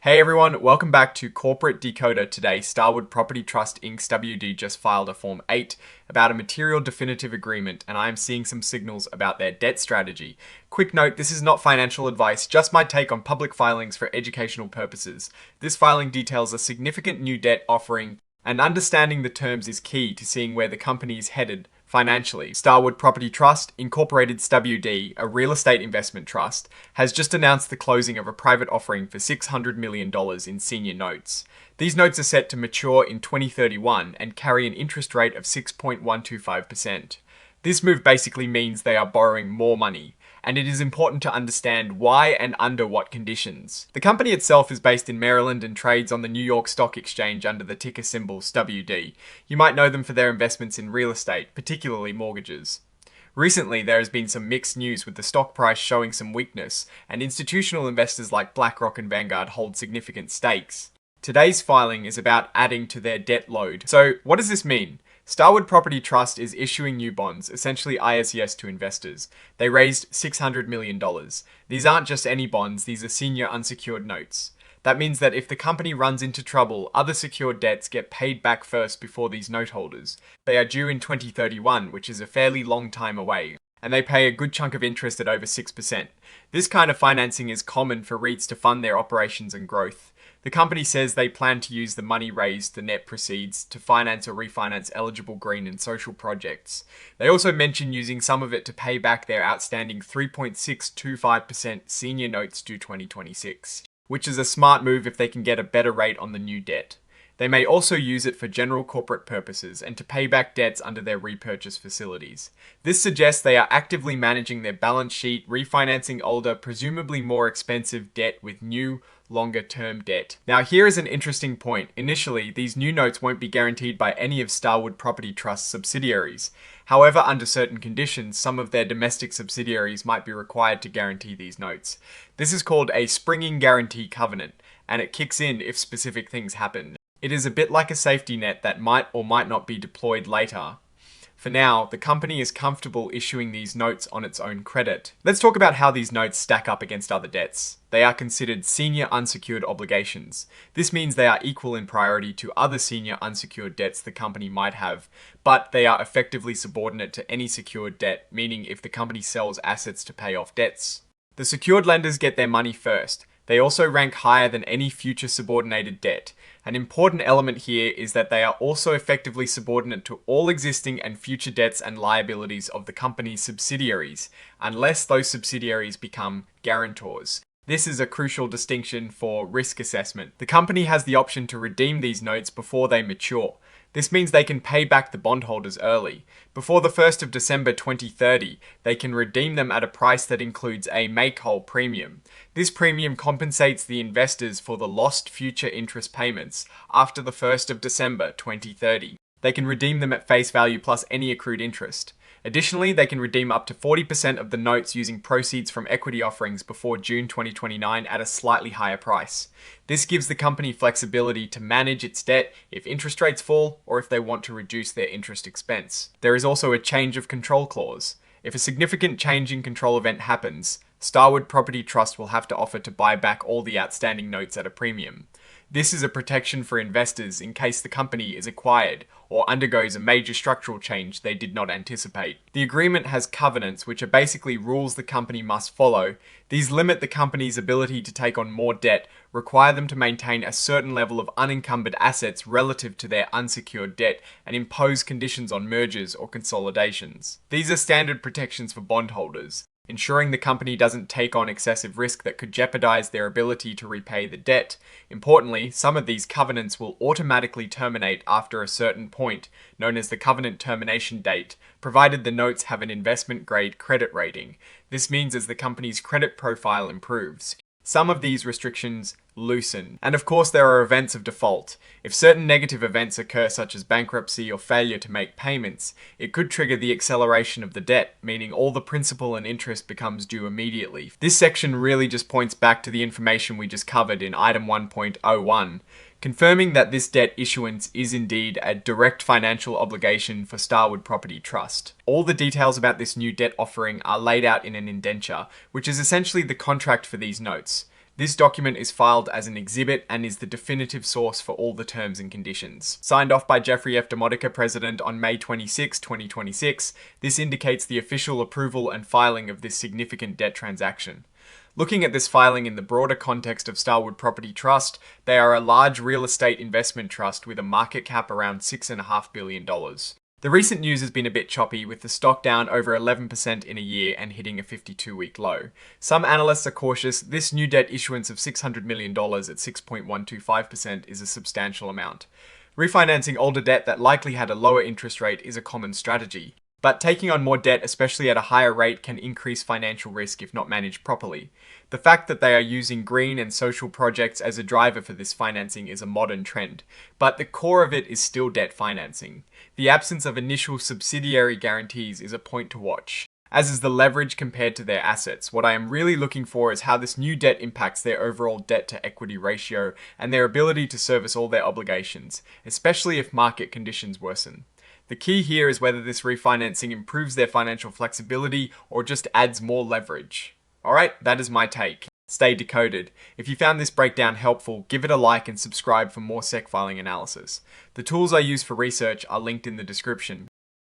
Hey everyone, welcome back to Corporate Decoder. Today, Starwood Property Trust Inc. STWD just filed a Form 8 about a material definitive agreement, and I am seeing some signals about their debt strategy. Quick note, this is not financial advice, just my take on public filings for educational purposes. This filing details a significant new debt offering, and understanding the terms is key to seeing where the company is headed financially. Starwood Property Trust, Incorporated STWD, a real estate investment trust, has just announced the closing of a private offering for $600 million in senior notes. These notes are set to mature in 2031 and carry an interest rate of 6.125%. This move basically means they are borrowing more money, and it is important to understand why and under what conditions. The company itself is based in Maryland and trades on the New York Stock Exchange under the ticker symbol STWD. You might know them for their investments in real estate, particularly mortgages. Recently, there has been some mixed news with the stock price showing some weakness, and institutional investors like BlackRock and Vanguard hold significant stakes. Today's filing is about adding to their debt load. So, what does this mean? Starwood Property Trust is issuing new bonds, essentially ISES, to investors. They raised $600 million. These aren't just any bonds, these are senior unsecured notes. That means that if the company runs into trouble, other secured debts get paid back first before these note holders. They are due in 2031, which is a fairly long time away, and they pay a good chunk of interest at over 6%. This kind of financing is common for REITs to fund their operations and growth. The company says they plan to use the money raised, the net proceeds, to finance or refinance eligible green and social projects. They also mention using some of it to pay back their outstanding 3.625% senior notes due 2026, which is a smart move if they can get a better rate on the new debt. They may also use it for general corporate purposes and to pay back debts under their repurchase facilities. This suggests they are actively managing their balance sheet, refinancing older, presumably more expensive debt with new, longer-term debt. Now, here is an interesting point. Initially, these new notes won't be guaranteed by any of Starwood Property Trust's subsidiaries. However, under certain conditions, some of their domestic subsidiaries might be required to guarantee these notes. This is called a springing guarantee covenant, and it kicks in if specific things happen. It is a bit like a safety net that might or might not be deployed later. For now, the company is comfortable issuing these notes on its own credit. Let's talk about how these notes stack up against other debts. They are considered senior unsecured obligations. This means they are equal in priority to other senior unsecured debts the company might have, but they are effectively subordinate to any secured debt, meaning if the company sells assets to pay off debts. The secured lenders get their money first. They also rank higher than any future subordinated debt. An important element here is that they are also effectively subordinate to all existing and future debts and liabilities of the company's subsidiaries, unless those subsidiaries become guarantors. This is a crucial distinction for risk assessment. The company has the option to redeem these notes before they mature. This means they can pay back the bondholders early. Before the 1st of December 2030, they can redeem them at a price that includes a make-whole premium. This premium compensates the investors for the lost future interest payments after the 1st of December 2030. They can redeem them at face value plus any accrued interest. Additionally, they can redeem up to 40% of the notes using proceeds from equity offerings before June 2029 at a slightly higher price. This gives the company flexibility to manage its debt if interest rates fall or if they want to reduce their interest expense. There is also a change of control clause. If a significant change in control event happens, Starwood Property Trust will have to offer to buy back all the outstanding notes at a premium. This is a protection for investors in case the company is acquired or undergoes a major structural change they did not anticipate. The agreement has covenants, which are basically rules the company must follow. These limit the company's ability to take on more debt, require them to maintain a certain level of unencumbered assets relative to their unsecured debt, and impose conditions on mergers or consolidations. These are standard protections for bondholders, ensuring the company doesn't take on excessive risk that could jeopardize their ability to repay the debt. Importantly, some of these covenants will automatically terminate after a certain point, known as the covenant termination date, provided the notes have an investment-grade credit rating. This means as the company's credit profile improves, some of these restrictions loosen. And of course, there are events of default. If certain negative events occur, such as bankruptcy or failure to make payments, it could trigger the acceleration of the debt, meaning all the principal and interest becomes due immediately. This section really just points back to the information we just covered in item 1.01, confirming that this debt issuance is indeed a direct financial obligation for Starwood Property Trust. All the details about this new debt offering are laid out in an indenture, which is essentially the contract for these notes. This document is filed as an exhibit and is the definitive source for all the terms and conditions. Signed off by Jeffrey F. Demotica, President, on May 26, 2026, this indicates the official approval and filing of this significant debt transaction. Looking at this filing in the broader context of Starwood Property Trust, they are a large real estate investment trust with a market cap around $6.5 billion. The recent news has been a bit choppy, with the stock down over 11% in a year and hitting a 52-week low. Some analysts are cautious this new debt issuance of $600 million at 6.125% is a substantial amount. Refinancing older debt that likely had a lower interest rate is a common strategy. But taking on more debt, especially at a higher rate, can increase financial risk if not managed properly. The fact that they are using green and social projects as a driver for this financing is a modern trend, but the core of it is still debt financing. The absence of initial subsidiary guarantees is a point to watch, as is the leverage compared to their assets. What I am really looking for is how this new debt impacts their overall debt to equity ratio and their ability to service all their obligations, especially if market conditions worsen. The key here is whether this refinancing improves their financial flexibility or just adds more leverage. Alright, that is my take. Stay decoded. If you found this breakdown helpful, give it a like and subscribe for more SEC filing analysis. The tools I use for research are linked in the description.